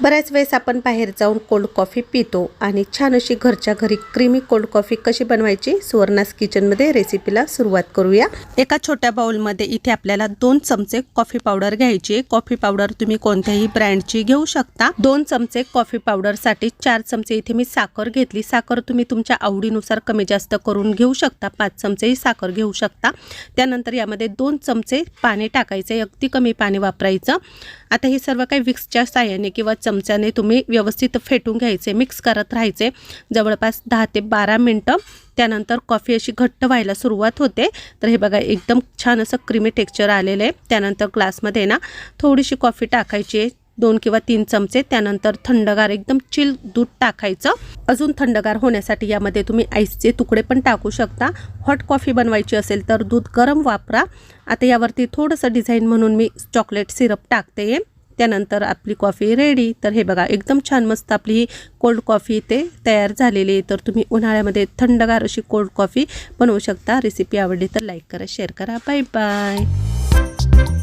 बऱ्याच वेळेस आपण बाहेर जाऊन कोल्ड कॉफी पितो आणि छान अशी घरच्या घरी क्रीमी कोल्ड कॉफी कशी बनवायची सुवर्णास किचनमध्ये रेसिपीला सुरुवात करूया। एका छोट्या बाउलमध्ये इथे आपल्याला 2 चमचे कॉफी पावडर घ्यायची। कॉफी पावडर तुम्ही कोणत्याही ब्रँडची घेऊ शकता। 2 चमचे कॉफी पावडरसाठी 4 चमचे इथे मी साखर घेतली। साखर तुम्ही तुमच्या आवडीनुसार कमी जास्त करून घेऊ शकता। 5 चमचे साखर घेऊ शकता। त्यानंतर यामध्ये 2 चमचे पाणी टाकायचे, अगदी कमी पाणी वापरायचं। आता हे सर्व काही विक्सच्या साहाय्याने किंवा चमच्याने तुम्ही व्यवस्थित फेटून घ्यायचे, मिक्स करत राहायचे जवळपास 10 ते 12 मिनिटं। त्यानंतर कॉफी अशी घट्ट व्हायला सुरुवात होते। तर हे बघा एकदम छान असं क्रीमी टेक्स्चर आलेलं आहे। त्यानंतर ग्लासमध्ये ना थोडीशी कॉफी टाकायची आहे, 2 किंवा 3 चमचे। त्यानंतर थंडगार एकदम चिल दूध टाकायचं। अजून थंडगार होण्यासाठी यामध्ये तुम्ही आईसचे तुकडे पण टाकू शकता। हॉट कॉफी बनवायची असेल तर दूध गरम वापरा। आता यावरती थोडंसं डिझाईन म्हणून मी चॉकलेट सिरप टाकते। त्यानंतर आपली कॉफी रेडी। तर हे बघा एकदम छान मस्त आपली ही कोल्ड कॉफी ते तयार झालेली आहे। तर तुम्ही उन्हाळ्यामध्ये थंडगार अशी कोल्ड कॉफी बनवू शकता। रेसिपी आवडली तर लाईक करा, शेअर करा। Bye bye.